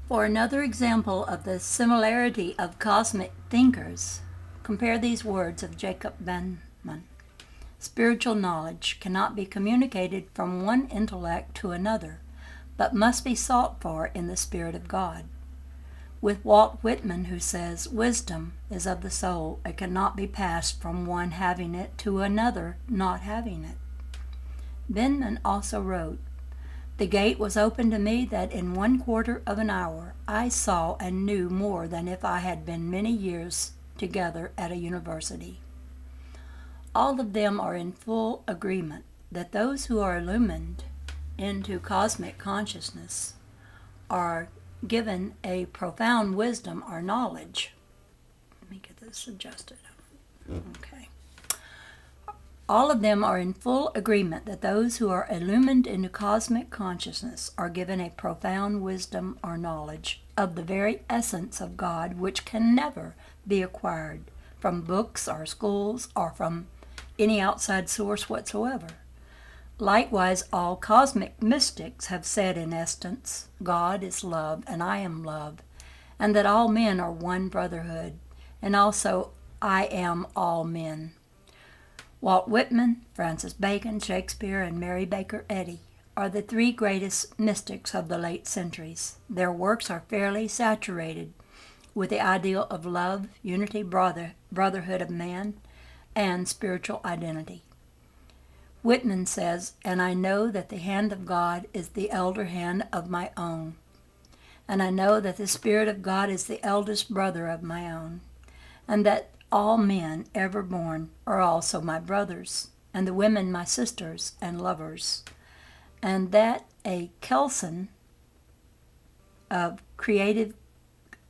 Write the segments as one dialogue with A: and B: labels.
A: For another example of the similarity of cosmic thinkers, compare these words of Jacob Benman. Spiritual knowledge cannot be communicated from one intellect to another, but must be sought for in the Spirit of God. With Walt Whitman, who says, wisdom is of the soul, it cannot be passed from one having it to another not having it. Benman also wrote, the gate was opened to me that in 1/4 of an hour I saw and knew more than if I had been many years together at a university. All of them are in full agreement that those who are illumined into cosmic consciousness are given a profound wisdom or knowledge. Let me get this adjusted. Okay. All of them are in full agreement that those who are illumined into cosmic consciousness are given a profound wisdom or knowledge of the very essence of God, which can never be acquired from books or schools or from any outside source whatsoever. Likewise, all cosmic mystics have said in essence, God is love and I am love, and that all men are one brotherhood, and also I am all men. Walt Whitman, Francis Bacon, Shakespeare, and Mary Baker Eddy are the three greatest mystics of the late centuries. Their works are fairly saturated with the ideal of love, unity, brotherhood of man, and spiritual identity. Whitman says, and I know that the hand of God is the elder hand of my own, and I know that the Spirit of God is the eldest brother of my own, and that all men ever born are also my brothers, and the women my sisters and lovers, and that a kelson of creative,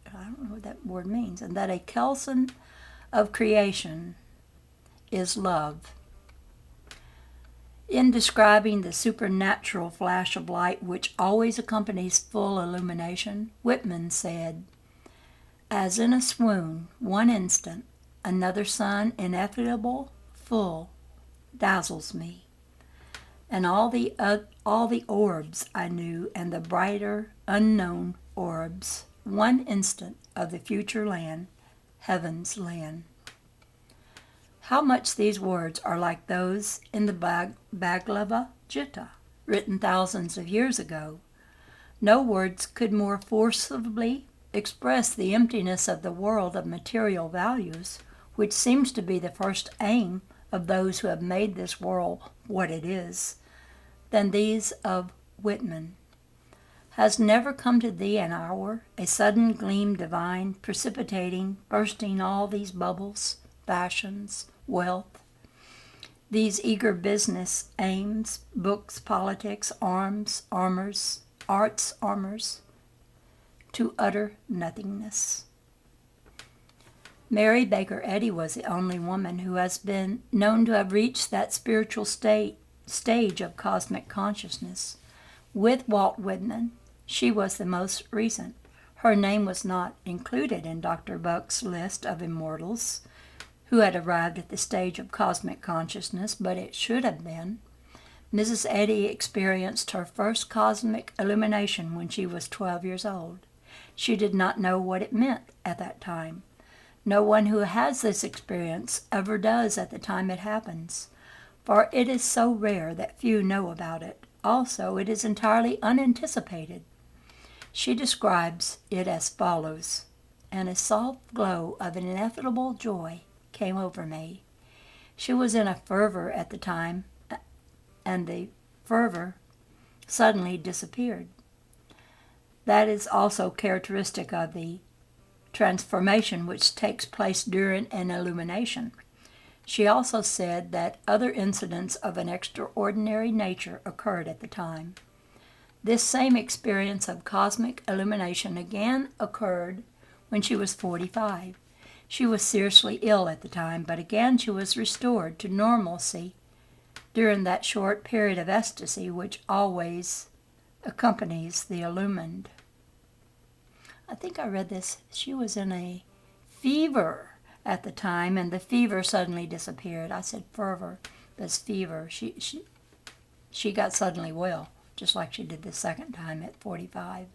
A: I don't know what that word means, and that a kelson of creation is love. In describing the supernatural flash of light which always accompanies full illumination, Whitman said, as in a swoon, one instant, another sun ineffable, full, dazzles me. And all the orbs I knew, and the brighter, unknown orbs, one instant of the future land, heaven's land. How much these words are like those in the Bhagavad Gita, written thousands of years ago. No words could more forcibly express the emptiness of the world of material values, which seems to be the first aim of those who have made this world what it is, than these of Whitman. Has never come to thee an hour, a sudden gleam divine, precipitating, bursting all these bubbles, fashions, wealth, these eager business aims, books, politics, arms, armors, arts, armors, to utter nothingness? Mary Baker Eddy was the only woman who has been known to have reached that spiritual stage of cosmic consciousness. With Walt Whitman, she was the most recent. Her name was not included in Dr. Buck's list of immortals who had arrived at the stage of cosmic consciousness, but it should have been. Mrs. Eddy experienced her first cosmic illumination when she was 12 years old. She did not know what it meant at that time. No one who has this experience ever does at the time it happens, for it is so rare that few know about it. Also, it is entirely unanticipated. She describes it as follows, and a soft glow of an ineffable joy came over me. She was in a fervor at the time, and the fervor suddenly disappeared. That is also characteristic of the transformation which takes place during an illumination. She also said that other incidents of an extraordinary nature occurred at the time. This same experience of cosmic illumination again occurred when she was 45. She was seriously ill at the time, but again she was restored to normalcy during that short period of ecstasy which always accompanies the illumined. I think I read this. She was in a fever at the time, and the fever suddenly disappeared. I said fervor, but it's fever. She got suddenly well, just like she did the second time at 45.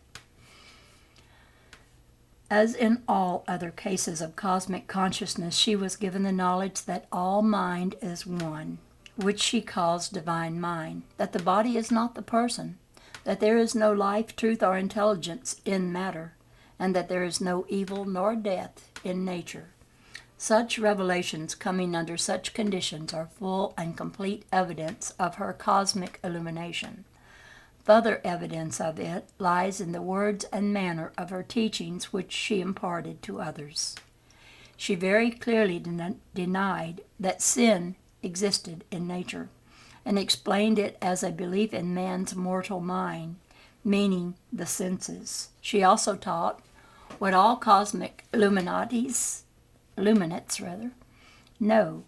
A: As in all other cases of cosmic consciousness, she was given the knowledge that all mind is one, which she calls divine mind, that the body is not the person, that there is no life, truth, or intelligence in matter, and that there is no evil nor death in nature. Such revelations coming under such conditions are full and complete evidence of her cosmic illumination. Further evidence of it lies in the words and manner of her teachings which she imparted to others. She very clearly denied that sin existed in nature, and explained it as a belief in man's mortal mind, meaning the senses. She also taught what all cosmic illuminates know,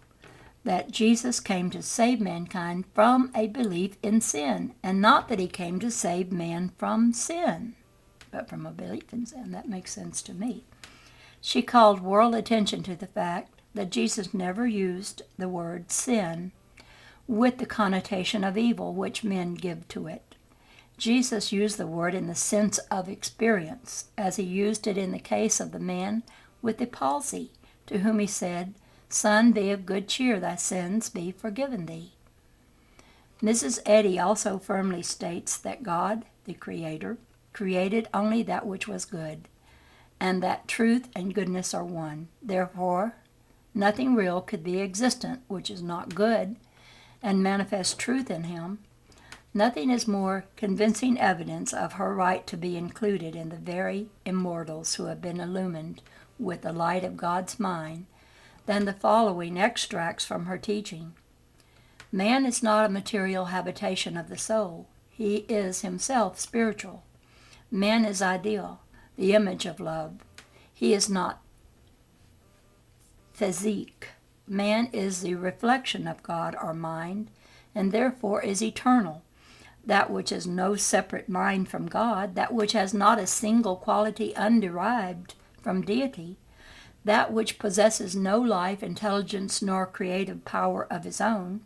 A: that Jesus came to save mankind from a belief in sin, and not that he came to save man from sin, but from a belief in sin. That makes sense to me. She called world attention to the fact that Jesus never used the word sin with the connotation of evil which men give to it. Jesus used the word in the sense of experience, as he used it in the case of the man with the palsy, to whom he said, "Son, be of good cheer, thy sins be forgiven thee." Mrs. Eddy also firmly states that God, the Creator, created only that which was good, and that truth and goodness are one. Therefore, nothing real could be existent which is not good and manifests truth in him. Nothing is more convincing evidence of her right to be included in the very immortals who have been illumined with the light of God's mind than the following extracts from her teaching. Man is not a material habitation of the soul. He is himself spiritual. Man is ideal, the image of love. He is not physique. Man is the reflection of God or mind, and therefore is eternal. That which is no separate mind from God, that which has not a single quality underived from deity, that which possesses no life, intelligence, nor creative power of his own,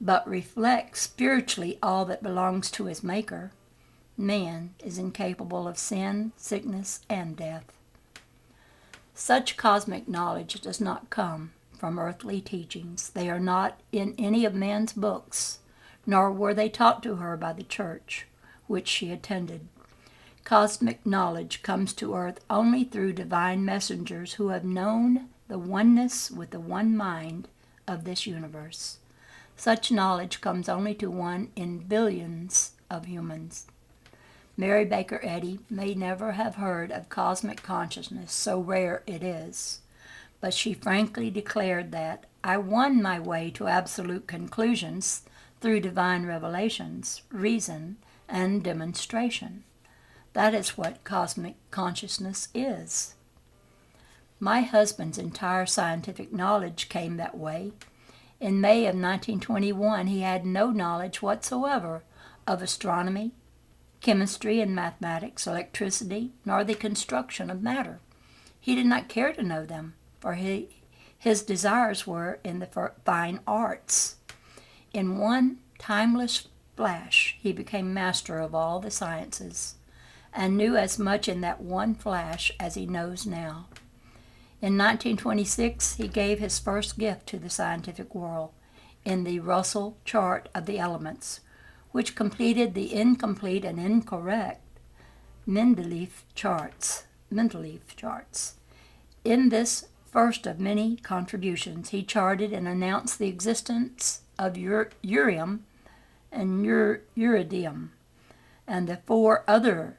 A: but reflects spiritually all that belongs to his Maker, man is incapable of sin, sickness, and death. Such cosmic knowledge does not come from earthly teachings. They are not in any of man's books, nor were they taught to her by the church which she attended. Cosmic knowledge comes to earth only through divine messengers who have known the oneness with the one mind of this universe. Such knowledge comes only to one in billions of humans. Mary Baker Eddy may never have heard of cosmic consciousness, so rare it is, but she frankly declared that, "I won my way to absolute conclusions through divine revelations, reason, and demonstration." That is what cosmic consciousness is. My husband's entire scientific knowledge came that way. In May of 1921, he had no knowledge whatsoever of astronomy, chemistry and mathematics, electricity, nor the construction of matter. He did not care to know them, for his desires were in the fine arts. In one timeless flash, he became master of all the sciences, and knew as much in that one flash as he knows now. In 1926, he gave his first gift to the scientific world in the Russell chart of the elements, which completed the incomplete and incorrect Mendeleev charts. In this first of many contributions, he charted and announced the existence of urium and uridium, and the four other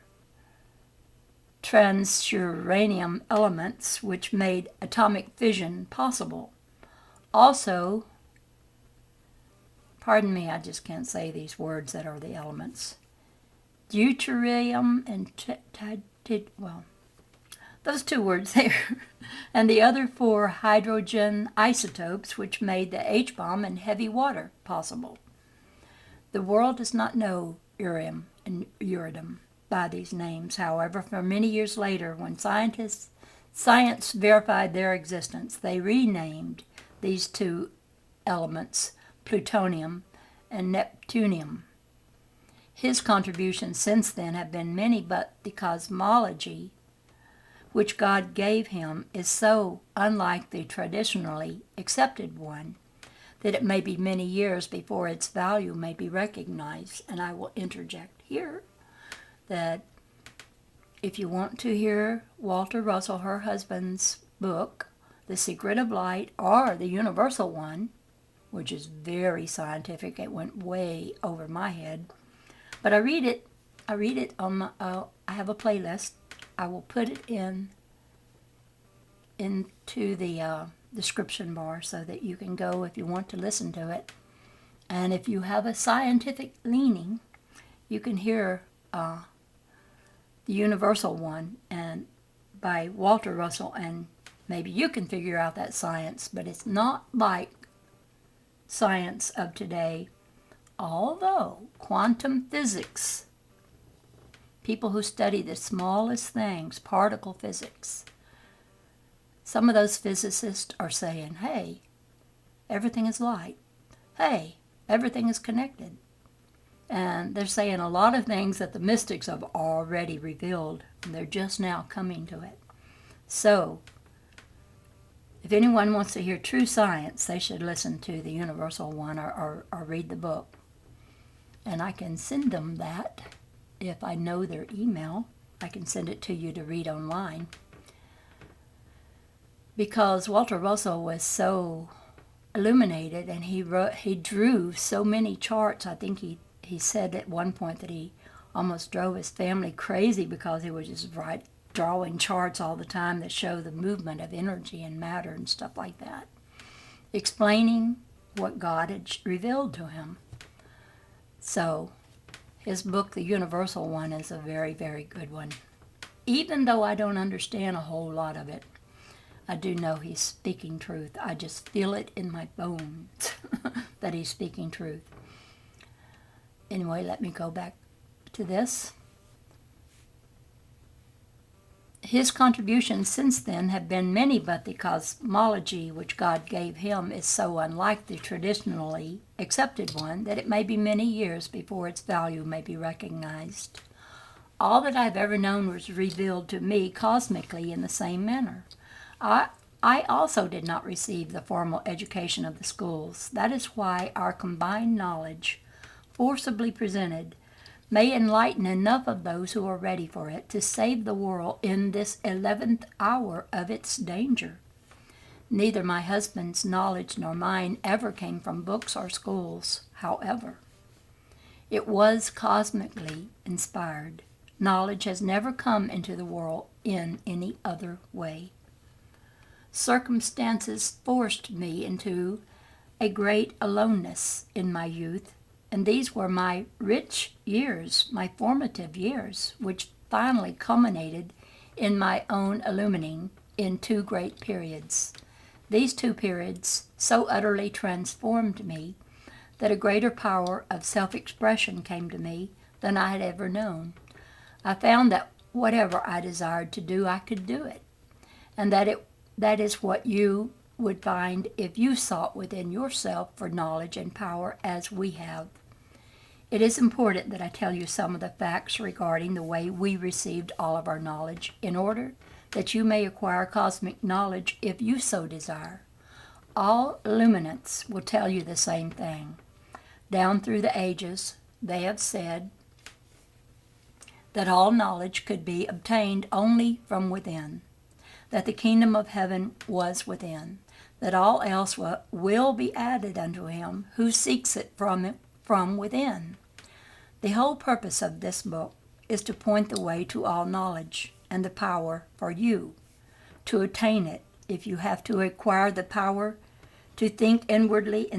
A: transuranium elements which made atomic fission possible. Also, pardon me, I just can't say these words that are the elements. Deuterium and those two words there, and the other four hydrogen isotopes which made the H-bomb and heavy water possible. The world does not know urium and uridium by these names, however. For many years later, when science verified their existence, they renamed these two elements plutonium and neptunium. His contributions since then have been many, but the which God gave him is so unlike the traditionally accepted one that it may be many years before its value may be recognized. And I will interject here that if you want to hear Walter Russell, her husband's book, The Secret of Light, or the Universal one, which is very scientific, it went way over my head, but I read it on my, I have a playlist. I will put it into the description bar so that you can go if you want to listen to it. And if you have a scientific leaning, you can hear the Universal one and by Walter Russell, and maybe you can figure out that science, but it's not like science of today. Although quantum physics, people who study the smallest things, particle physics, some of those physicists are saying, hey, everything is light. Hey, everything is connected. And they're saying a lot of things that the mystics have already revealed, and they're just now coming to it. So, if anyone wants to hear true science, they should listen to the Universal one or read the book. And I can send them that. If I know their email, I can send it to you to read online. Because Walter Russell was so illuminated, and he drew so many charts. I think he said at one point that he almost drove his family crazy because he was just drawing charts all the time that show the movement of energy and matter and stuff like that, explaining what God had revealed to him. So his book, The Universal one, is a very, very good one. Even though I don't understand a whole lot of it, I do know he's speaking truth. I just feel it in my bones that he's speaking truth. Anyway, let me go back to this. His contributions since then have been many, but the cosmology which God gave him is so unlike the traditionally accepted one that it may be many years before its value may be recognized. All that I've ever known was revealed to me cosmically in the same manner. I also did not receive the formal education of the schools. That is why our combined knowledge, forcibly presented, may enlighten enough of those who are ready for it to save the world in this 11th hour of its danger. Neither my husband's knowledge nor mine ever came from books or schools, however. It was cosmically inspired. Knowledge has never come into the world in any other way. Circumstances forced me into a great aloneness in my youth, and these were my rich years, my formative years, which finally culminated in my own illumining in two great periods. These two periods so utterly transformed me that a greater power of self-expression came to me than I had ever known. I found that whatever I desired to do, I could do it, and that is what you would find if you sought within yourself for knowledge and power as we have. It is important that I tell you some of the facts regarding the way we received all of our knowledge, in order that you may acquire cosmic knowledge if you so desire. All illuminants will tell you the same thing. Down through the ages, they have said that all knowledge could be obtained only from within, that the kingdom of heaven was within, that all else will be added unto him who seeks it from within. The whole purpose of this book is to point the way to all knowledge and the power for you to attain it. If you have to acquire the power to think inwardly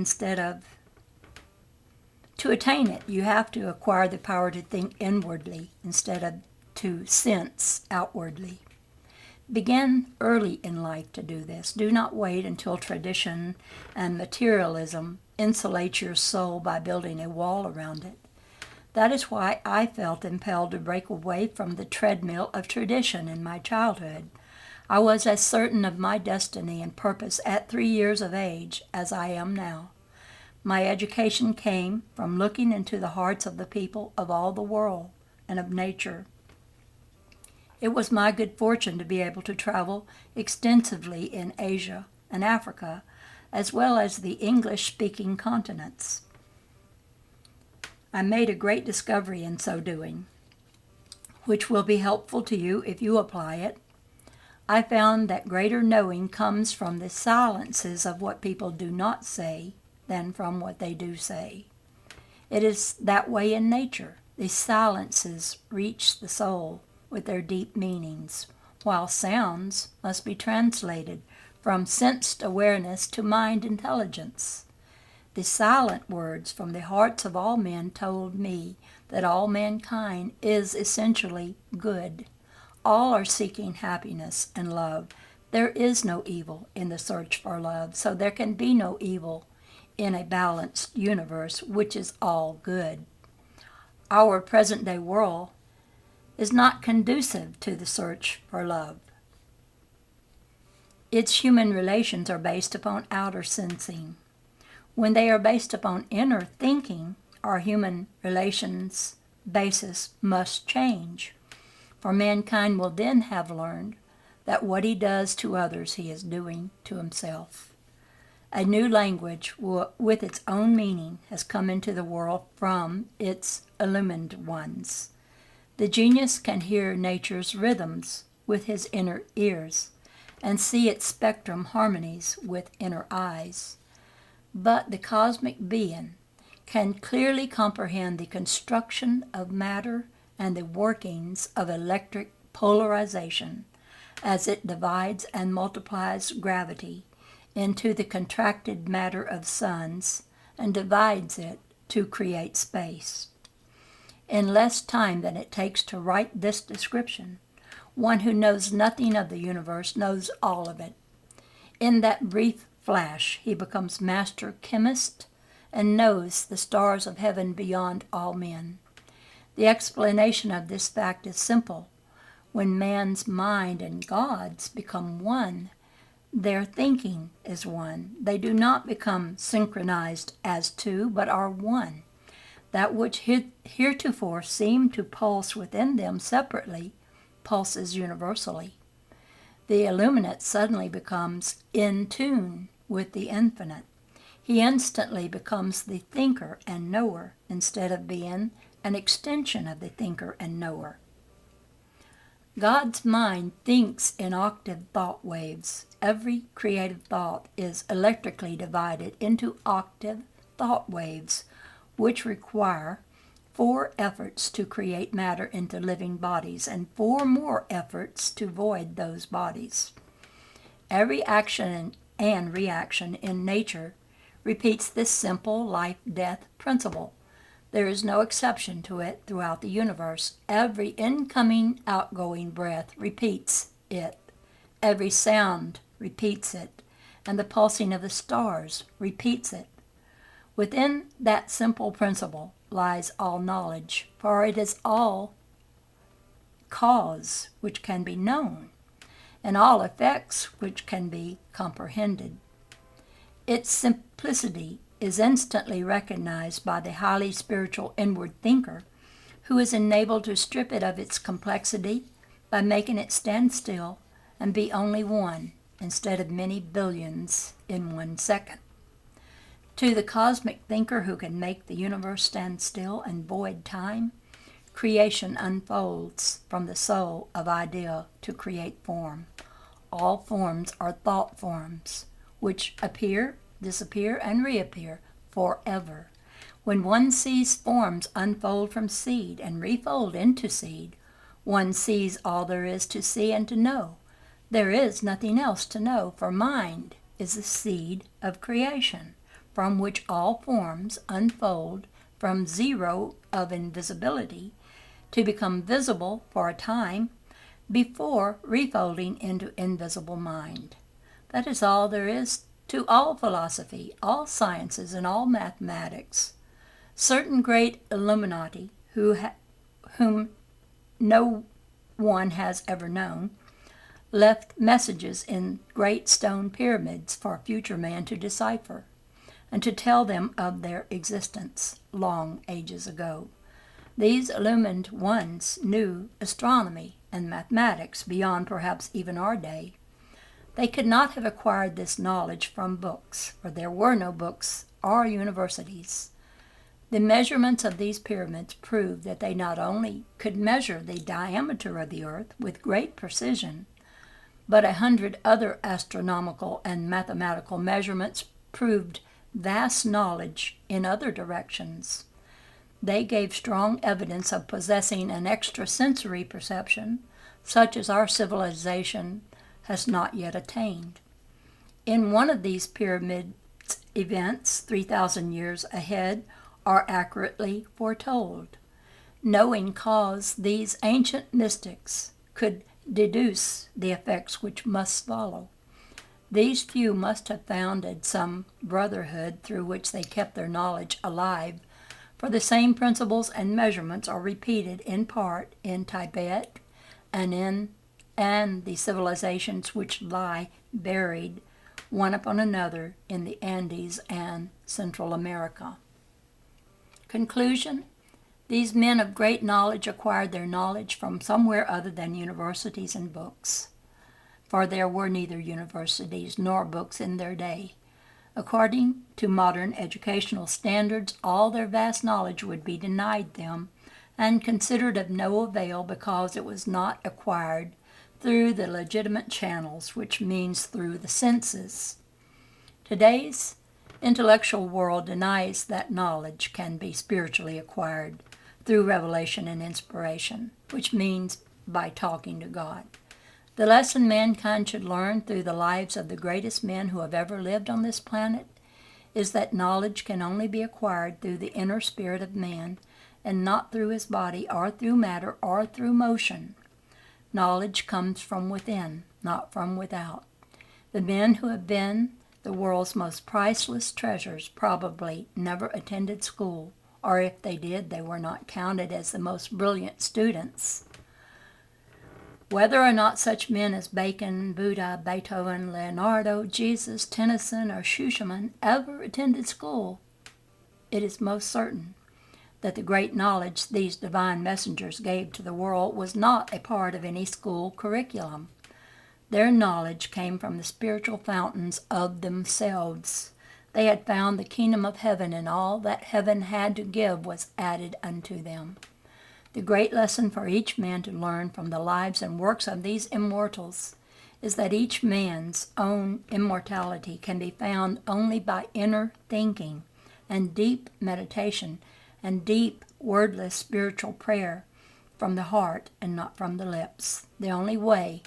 A: to attain it, you have to acquire the power to think inwardly instead of to sense outwardly. Begin early in life to do this. Do not wait until tradition and materialism insulate your soul by building a wall around it. That is why I felt impelled to break away from the treadmill of tradition in my childhood. I was as certain of my destiny and purpose at 3 years of age as I am now. My education came from looking into the hearts of the people of all the world and of nature. It was my good fortune to be able to travel extensively in Asia and Africa, as well as the English-speaking continents. I made a great discovery in so doing, which will be helpful to you if you apply it. I found that greater knowing comes from the silences of what people do not say than from what they do say. It is that way in nature. These silences reach the soul with their deep meanings, while sounds must be translated from sensed awareness to mind intelligence. The silent words from the hearts of all men told me that all mankind is essentially good. All are seeking happiness and love. There is no evil in the search for love, so there can be no evil in a balanced universe which is all good. Our present-day world is not conducive to the search for love. Its human relations are based upon outer sensing. When they are based upon inner thinking, our human relations basis must change, for mankind will then have learned that what he does to others he is doing to himself. A new language with its own meaning has come into the world from its illumined ones. The genius can hear nature's rhythms with his inner ears and see its spectrum harmonies with inner eyes. But the cosmic being can clearly comprehend the construction of matter and the workings of electric polarization as it divides and multiplies gravity into the contracted matter of suns and divides it to create space. In less time than it takes to write this description, one who knows nothing of the universe knows all of it. In that brief flash, he becomes master chemist and knows the stars of heaven beyond all men. The explanation of this fact is simple. When man's mind and God's become one, their thinking is one. They do not become synchronized as two, but are one. That which heretofore seemed to pulse within them separately pulses universally. The illuminate suddenly becomes in tune with the infinite. He instantly becomes the thinker and knower instead of being an extension of the thinker and knower. God's mind thinks in octave thought waves. Every creative thought is electrically divided into octave thought waves, which require 4 efforts to create matter into living bodies and 4 more efforts to void those bodies. Every action and reaction in nature repeats this simple life-death principle. There is no exception to it throughout the universe. Every incoming, outgoing breath repeats it. Every sound repeats it, and the pulsing of the stars repeats it. Within that simple principle lies all knowledge, for it is all cause which can be known, and all effects which can be comprehended. Its simplicity is instantly recognized by the highly spiritual inward thinker, who is enabled to strip it of its complexity by making it stand still and be only one instead of many billions in 1 second. To the cosmic thinker who can make the universe stand still and void time, creation unfolds from the soul of idea to create form. All forms are thought forms, which appear, disappear, and reappear forever. When one sees forms unfold from seed and refold into seed, one sees all there is to see and to know. There is nothing else to know, for mind is the seed of creation, from which all forms unfold from zero of invisibility to become visible for a time before refolding into invisible mind. That is all there is to all philosophy, all sciences, and all mathematics. Certain great Illuminati, whom no one has ever known, left messages in great stone pyramids for future man to decipher, and to tell them of their existence long ages ago. These illumined ones knew astronomy, and mathematics beyond perhaps even our day. They could not have acquired this knowledge from books, for there were no books or universities. The measurements of these pyramids proved that they not only could measure the diameter of the earth with great precision, but 100 other astronomical and mathematical measurements proved vast knowledge in other directions. They gave strong evidence of possessing an extrasensory perception, such as our civilization has not yet attained. In one of these pyramid events, 3,000 years ahead, are accurately foretold. Knowing cause, these ancient mystics could deduce the effects which must follow. These few must have founded some brotherhood through which they kept their knowledge alive, for the same principles and measurements are repeated in part in Tibet and the civilizations which lie buried one upon another in the Andes and Central America. Conclusion: these men of great knowledge acquired their knowledge from somewhere other than universities and books, for there were neither universities nor books in their day. According to modern educational standards, all their vast knowledge would be denied them and considered of no avail because it was not acquired through the legitimate channels, which means through the senses. Today's intellectual world denies that knowledge can be spiritually acquired through revelation and inspiration, which means by talking to God. The lesson mankind should learn through the lives of the greatest men who have ever lived on this planet is that knowledge can only be acquired through the inner spirit of man and not through his body or through matter or through motion. Knowledge comes from within, not from without. The men who have been the world's most priceless treasures probably never attended school, or if they did, they were not counted as the most brilliant students. Whether or not such men as Bacon, Buddha, Beethoven, Leonardo, Jesus, Tennyson, or Schumann ever attended school, it is most certain that the great knowledge these divine messengers gave to the world was not a part of any school curriculum. Their knowledge came from the spiritual fountains of themselves. They had found the kingdom of heaven, and all that heaven had to give was added unto them. The great lesson for each man to learn from the lives and works of these immortals is that each man's own immortality can be found only by inner thinking and deep meditation and deep wordless spiritual prayer from the heart and not from the lips. The only way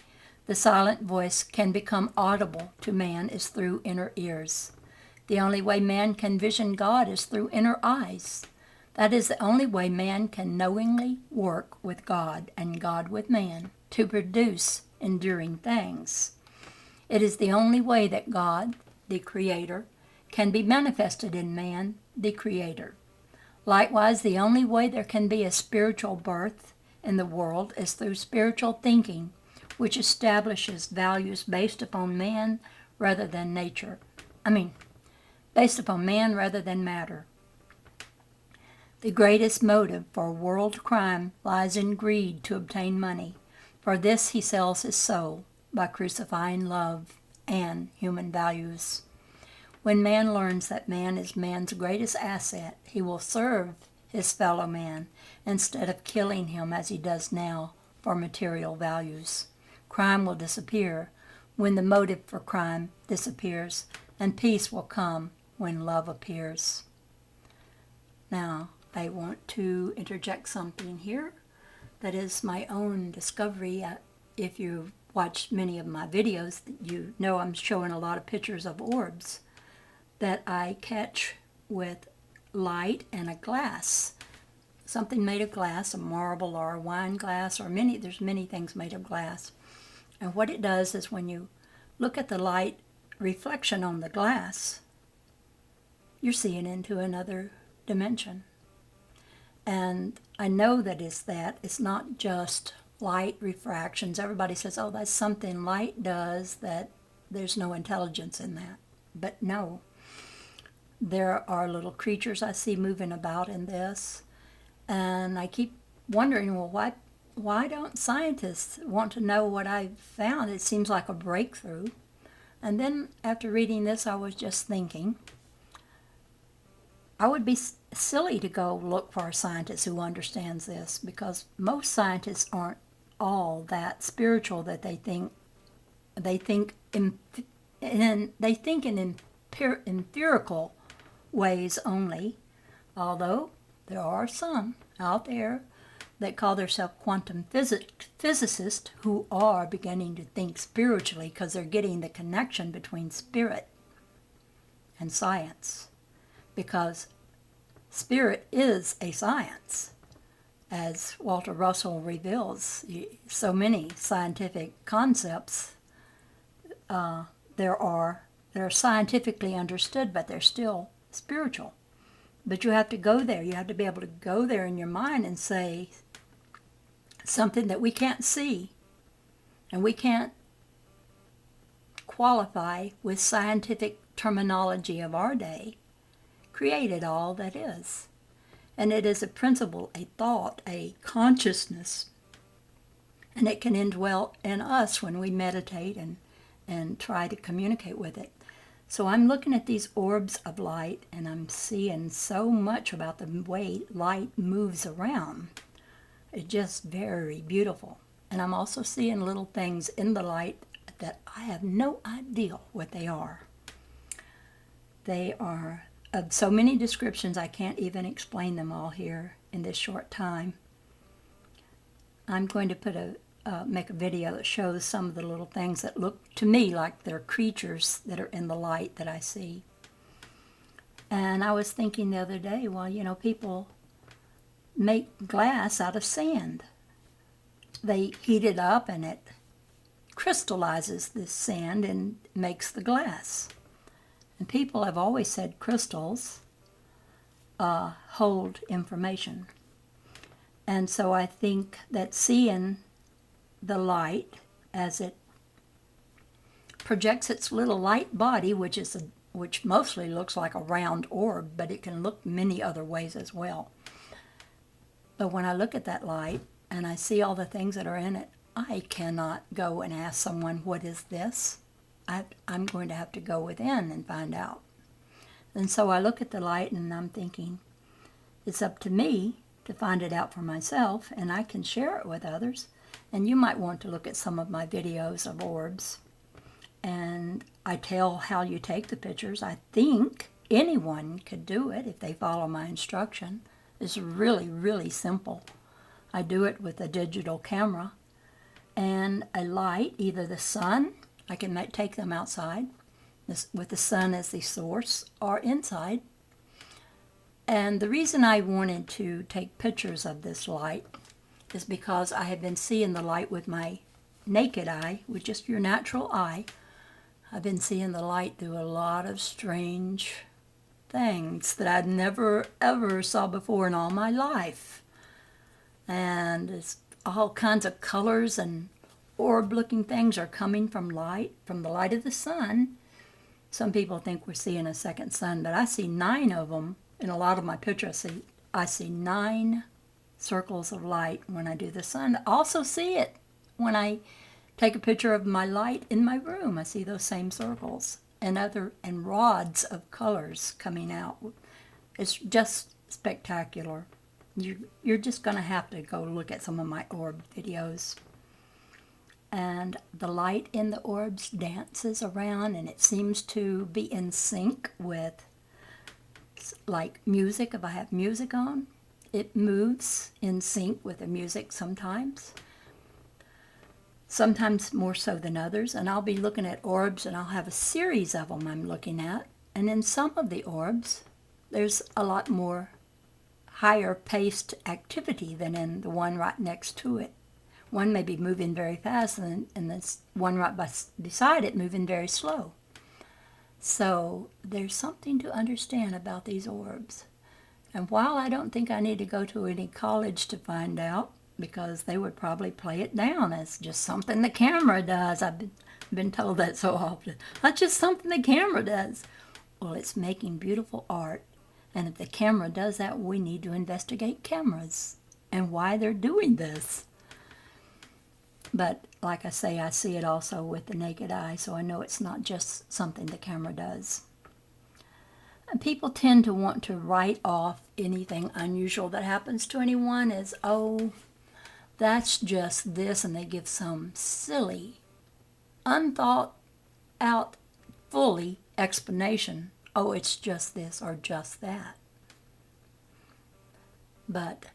A: the silent voice can become audible to man is through inner ears. The only way man can vision God is through inner eyes. That is the only way man can knowingly work with God and God with man to produce enduring things. It is the only way that God, the Creator, can be manifested in man, the Creator. Likewise, the only way there can be a spiritual birth in the world is through spiritual thinking, which establishes values based upon man rather than based upon man rather than matter. The greatest motive for world crime lies in greed to obtain money. For this he sells his soul by crucifying love and human values. When man learns that man is man's greatest asset, he will serve his fellow man instead of killing him as he does now for material values. Crime will disappear when the motive for crime disappears, and peace will come when love appears. Now, I want to interject something here that is my own discovery. If you've watched many of my videos, you know I'm showing a lot of pictures of orbs that I catch with light and a glass. Something made of glass, a marble or a wine glass, or there's many things made of glass. And what it does is when you look at the light reflection on the glass, you're seeing into another dimension. And I know that it's not just light refractions. Everybody says, oh, that's something light does, that there's no intelligence in that. But no, there are little creatures I see moving about in this. And I keep wondering, well, why don't scientists want to know what I've found? It seems like a breakthrough. And then after reading this, I was just thinking, I would be silly to go look for a scientist who understands this, because most scientists aren't all that spiritual that they think in empirical ways only, although there are some out there that call themselves quantum physicists who are beginning to think spiritually because they're getting the connection between spirit and science, because spirit is a science. As Walter Russell reveals, so many scientific concepts there are scientifically understood, but they're still spiritual. But you have to go there. You have to be able to go there in your mind and say something that we can't see and we can't qualify with scientific terminology of our day, created all that is. And it is a principle, a thought, a consciousness, and it can indwell in us when we meditate and try to communicate with it. So I'm looking at these orbs of light, and I'm seeing so much about the way light moves around. It's just very beautiful. And I'm also seeing little things in the light that I have no idea what they are. They are of so many descriptions I can't even explain them all here in this short time. I'm going to make a video that shows some of the little things that look to me like they're creatures that are in the light that I see. And I was thinking the other day, well, you know, people make glass out of sand. They heat it up and it crystallizes this sand and makes the glass. And people have always said crystals hold information. And so I think that seeing the light as it projects its little light body, which mostly looks like a round orb, but it can look many other ways as well. But when I look at that light and I see all the things that are in it, I cannot go and ask someone, what is this? I'm going to have to go within and find out. And so I look at the light and I'm thinking, it's up to me to find it out for myself, and I can share it with others. And you might want to look at some of my videos of orbs. And I tell how you take the pictures. I think anyone could do it if they follow my instruction. It's really, really simple. I do it with a digital camera and a light, either the sun. I can take them outside with the sun as the source, or inside. And the reason I wanted to take pictures of this light is because I have been seeing the light with my naked eye, with just your natural eye. I've been seeing the light through a lot of strange things that I'd never ever saw before in all my life. And it's all kinds of colors and orb-looking things are coming from the light of the sun. Some people think we're seeing a second sun, but I see 9 of them. In a lot of my pictures, I see 9 circles of light when I do the sun. I also see it when I take a picture of my light in my room. I see those same circles and rods of colors coming out. It's just spectacular. You're just going to have to go look at some of my orb videos. And the light in the orbs dances around, and it seems to be in sync with, like music. If I have music on, it moves in sync with the music sometimes more so than others. And I'll be looking at orbs, and I'll have a series of them I'm looking at. And in some of the orbs, there's a lot more higher paced activity than in the one right next to it. One may be moving very fast, and this one right beside it moving very slow. So there's something to understand about these orbs. And while I don't think I need to go to any college to find out, because they would probably play it down as just something the camera does. I've been told that so often. That's just something the camera does. Well, it's making beautiful art. And if the camera does that, we need to investigate cameras and why they're doing this. But like I say, I see it also with the naked eye, so I know it's not just something the camera does. And people tend to want to write off anything unusual that happens to anyone as, oh, that's just this, and they give some silly, unthought out, fully explanation. Oh, it's just this or just that. But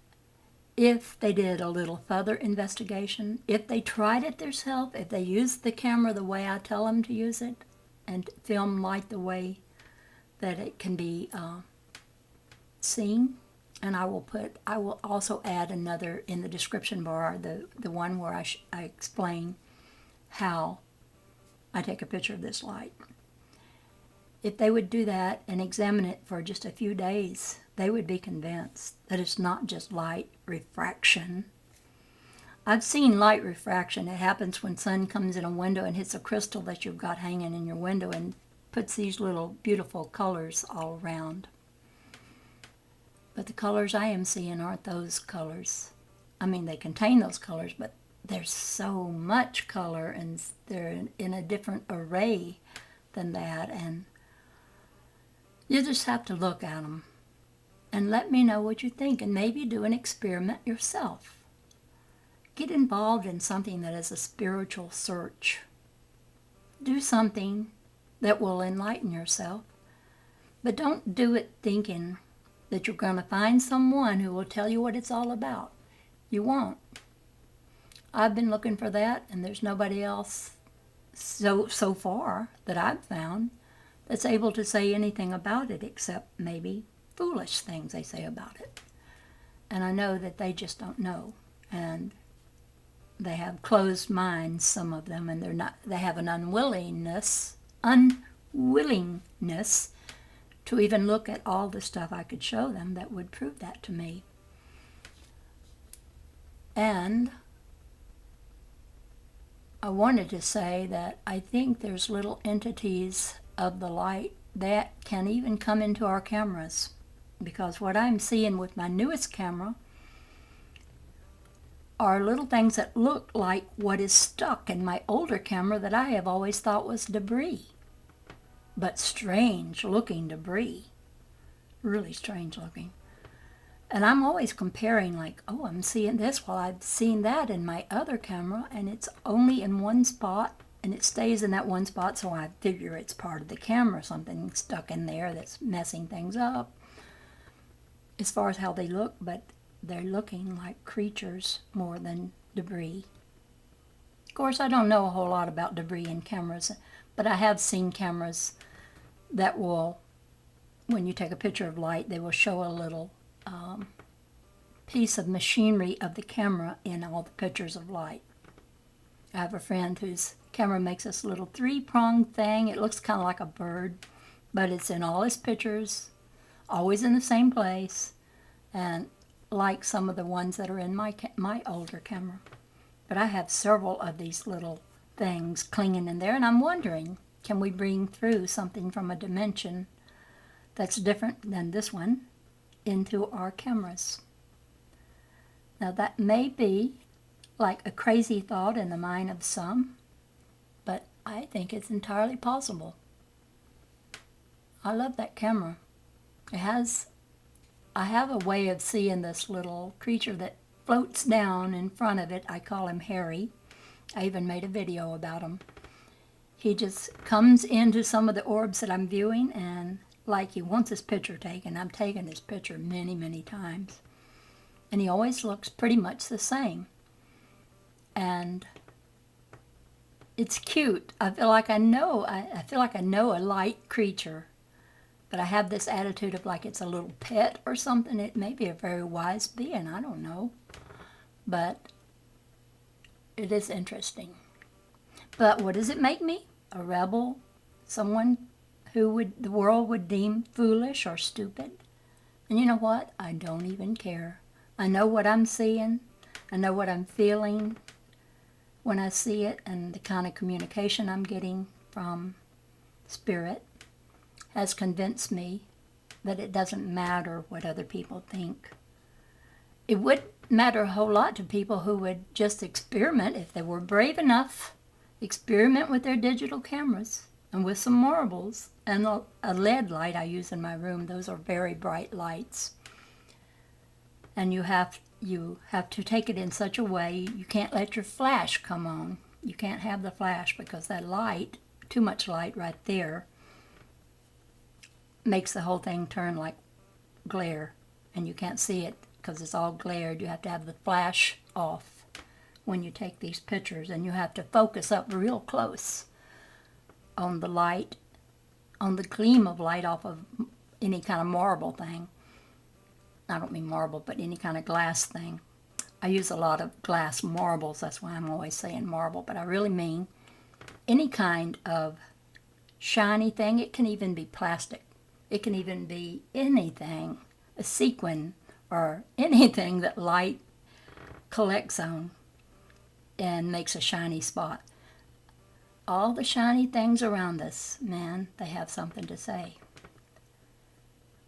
A: if they did a little further investigation, if they tried it themselves, if they used the camera the way I tell them to use it, and film light the way that it can be seen, and I will also add another in the description bar, the one where I explain how I take a picture of this light. If they would do that and examine it for just a few days, they would be convinced that it's not just light refraction. I've seen light refraction. It happens when sun comes in a window and hits a crystal that you've got hanging in your window and puts these little beautiful colors all around. But the colors I am seeing aren't those colors. I mean, they contain those colors, but there's so much color, and they're in a different array than that, and you just have to look at them and let me know what you think, and maybe do an experiment yourself. Get involved in something that is a spiritual search. Do something that will enlighten yourself, but don't do it thinking that you're going to find someone who will tell you what it's all about. You won't. I've been looking for that, and there's nobody else so far that I've found that's able to say anything about it, except maybe foolish things they say about it. And I know that they just don't know, and they have closed minds, some of them, and they have an unwillingness to even look at all the stuff I could show them that would prove that to me. And I wanted to say that I think there's little entities of the light that can even come into our cameras, because what I'm seeing with my newest camera are little things that look like what is stuck in my older camera that I have always thought was debris. But strange looking debris. Really strange looking. And I'm always comparing, like, oh, I'm seeing this while I've seen that in my other camera, and it's only in one spot, and it stays in that one spot, so I figure it's part of the camera, something stuck in there that's messing things up as far as how they look, but they're looking like creatures more than debris. Of course, I don't know a whole lot about debris in cameras, but I have seen cameras that will, when you take a picture of light, they will show a little piece of machinery of the camera in all the pictures of light. I have a friend whose camera makes this little 3-pronged thing. It looks kind of like a bird, but it's in all his pictures, always in the same place, and like some of the ones that are in my older camera. But I have several of these little things clinging in there, and I'm wondering, can we bring through something from a dimension that's different than this one into our cameras? Now that may be like a crazy thought in the mind of some, but I think it's entirely possible. I love that camera. I have a way of seeing this little creature that floats down in front of it. I call him Harry. I even made a video about him. He just comes into some of the orbs that I'm viewing, and like he wants his picture taken. I've taken his picture many, many times. And he always looks pretty much the same. And it's cute. I feel like I know a light creature, but I have this attitude of like it's a little pet or something. It may be a very wise being, I don't know. But it is interesting. But what does it make me? A rebel? Someone who the world would deem foolish or stupid? And you know what? I don't even care. I know what I'm seeing. I know what I'm feeling when I see it, and the kind of communication I'm getting from Spirit has convinced me that it doesn't matter what other people think. It would matter a whole lot to people who would just experiment, if they were brave enough, experiment with their digital cameras and with some marbles and a LED light I use in my room. Those are very bright lights. And you have to take it in such a way, you can't let your flash come on. You can't have the flash, because that light, too much light right there, makes the whole thing turn like glare, and you can't see it because it's all glared. You have to have the flash off when you take these pictures, and you have to focus up real close on the light, on the gleam of light off of any kind of marble thing. I don't mean marble, but any kind of glass thing. I use a lot of glass marbles, that's why I'm always saying marble, but I really mean any kind of shiny thing. It can even be plastic. It can even be anything, a sequin or anything that light collects on and makes a shiny spot. All the shiny things around us, man, they have something to say.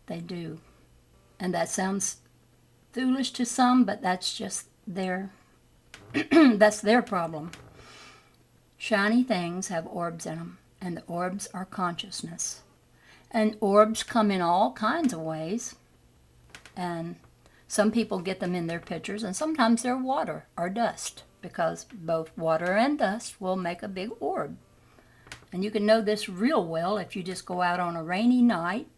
A: They do. And that sounds foolish to some, but that's just that's their problem. Shiny things have orbs in them, and the orbs are consciousness. And orbs come in all kinds of ways, and some people get them in their pictures, and sometimes they're water or dust, because both water and dust will make a big orb. And you can know this real well if you just go out on a rainy night.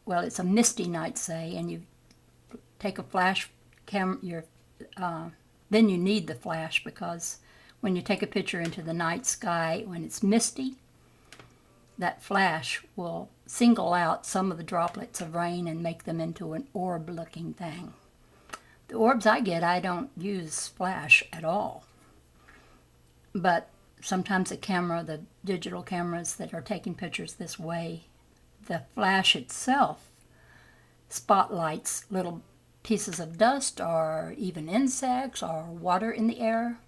A: Well, it's a misty night, say, and you take a flash camera. Then you need the flash, because when you take a picture into the night sky when it's misty, that flash will single out some of the droplets of rain and make them into an orb-looking thing. The orbs I get, I don't use flash at all. But sometimes the digital cameras that are taking pictures this way, the flash itself spotlights little pieces of dust or even insects or water in the air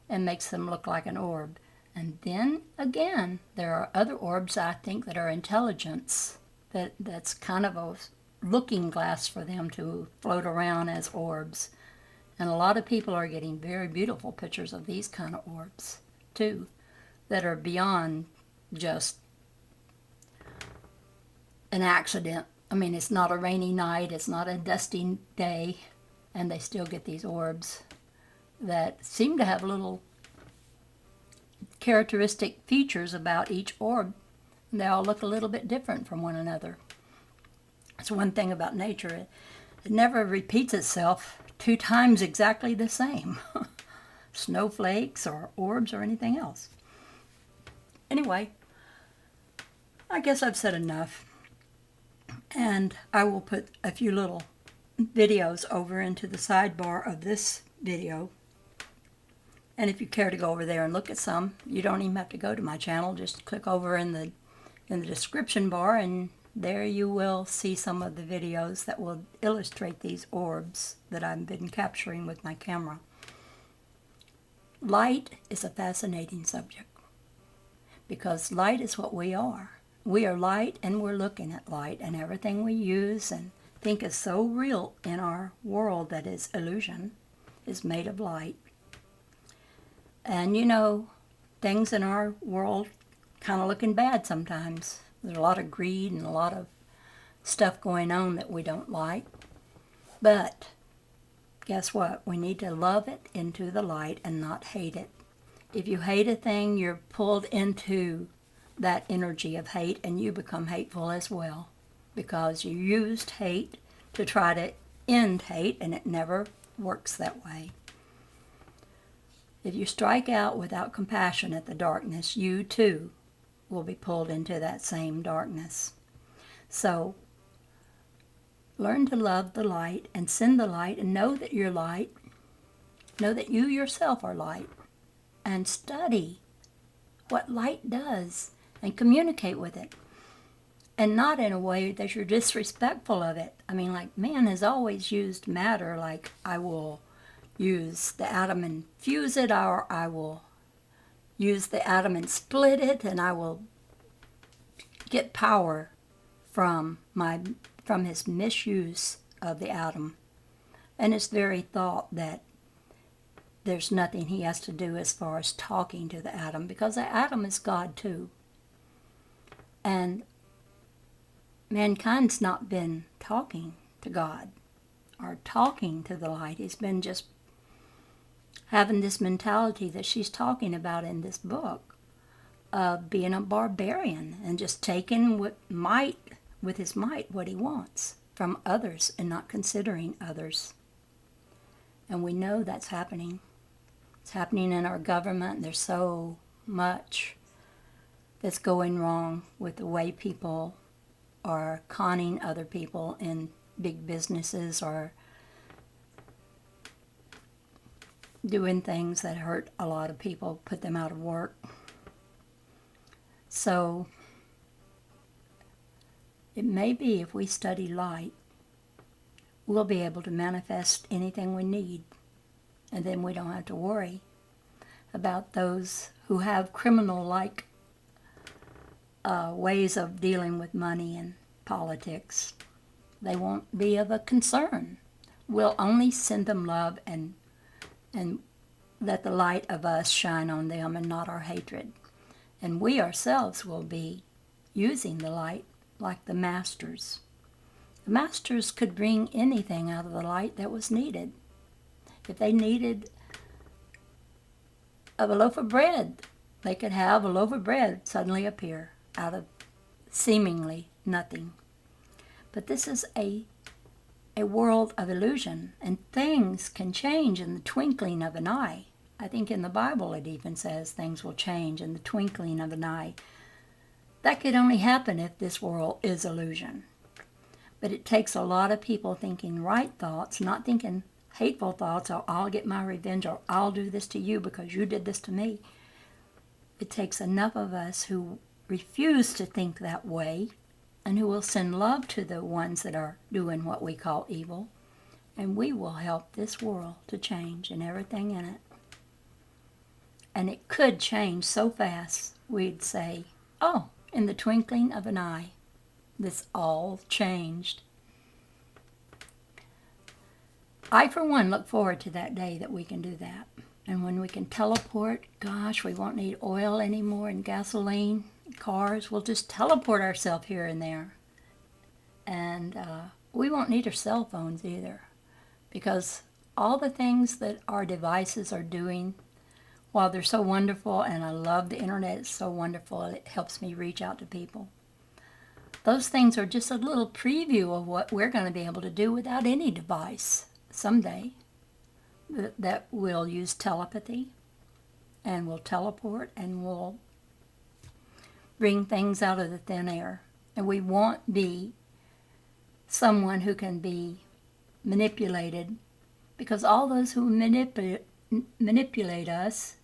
A: and makes them look like an orb. And then again, there are other orbs, I think, that are intelligence, that's kind of a looking glass for them to float around as orbs. And a lot of people are getting very beautiful pictures of these kind of orbs too, that are beyond just an accident. I mean, it's not a rainy night, it's not a dusty day, and they still get these orbs that seem to have little characteristic features about each orb. They all look a little bit different from one another. That's one thing about nature. It never repeats itself 2 times exactly the same. Snowflakes or orbs or anything else. Anyway, I guess I've said enough. And I will put a few little videos over into the sidebar of this video. And if you care to go over there and look at some, you don't even have to go to my channel. Just click over in the description bar, and there you will see some of the videos that will illustrate these orbs that I've been capturing with my camera. Light is a fascinating subject, because light is what we are. We are light, and we're looking at light, and everything we use and think is so real in our world that is illusion is made of light. And you know, things in our world kind of looking bad sometimes. There's a lot of greed and a lot of stuff going on that we don't like. But guess what? We need to love it into the light and not hate it. If you hate a thing, you're pulled into that energy of hate, and you become hateful as well, because you used hate to try to end hate, and it never works that way. If you strike out without compassion at the darkness, you too will be pulled into that same darkness. So learn to love the light and send the light, and know that you're light. Know that you yourself are light, and study what light does and communicate with it. And not in a way that you're disrespectful of it. I mean, like, man has always used matter, like I will use the atom and fuse it, or I will use the atom and split it, and I will get power from his misuse of the atom. And his very thought that there's nothing he has to do as far as talking to the atom, because the atom is God too. And mankind's not been talking to God or talking to the light. He's been just having this mentality that she's talking about in this book of being a barbarian and just taking with his might what he wants from others and not considering others. And we know that's happening. It's happening in our government. There's so much that's going wrong with the way people are conning other people in big businesses or doing things that hurt a lot of people, put them out of work. So it may be if we study light, we'll be able to manifest anything we need. And then we don't have to worry about those who have criminal-like ways of dealing with money and politics. They won't be of a concern. We'll only send them love and let the light of us shine on them and not our hatred. And we ourselves will be using the light like the masters. The masters could bring anything out of the light that was needed. If they needed a loaf of bread, they could have a loaf of bread suddenly appear out of seemingly nothing. But this is a world of illusion, and things can change in the twinkling of an eye. I think in the Bible it even says things will change in the twinkling of an eye. That could only happen if this world is illusion. But it takes a lot of people thinking right thoughts, not thinking hateful thoughts, or I'll get my revenge, or I'll do this to you because you did this to me. It takes enough of us who refuse to think that way and who will send love to the ones that are doing what we call evil, and we will help this world to change and everything in it. And it could change so fast, we'd say, oh, in the twinkling of an eye, this all changed. I, for one, look forward to that day that we can do that. And when we can teleport, gosh, we won't need oil anymore and gasoline, cars. We'll just teleport ourselves here and there. And we won't need our cell phones either. Because all the things that our devices are doing, while they're so wonderful, and I love the internet, it's so wonderful, it helps me reach out to people. Those things are just a little preview of what we're going to be able to do without any device someday. That will use telepathy, and will teleport, and will bring things out of the thin air. And we won't be someone who can be manipulated, because all those who manipulate us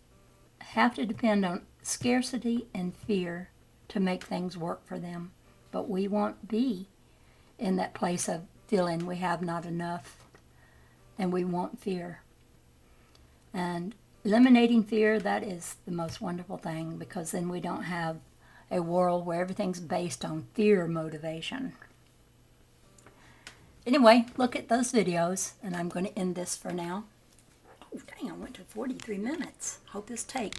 A: have to depend on scarcity and fear to make things work for them. But we won't be in that place of feeling we have not enough, and we won't fear. And eliminating fear, that is the most wonderful thing, because then we don't have a world where everything's based on fear motivation. Anyway, look at those videos, and I'm going to end this for now. Oh, dang, I went to 43 minutes. Hope this takes.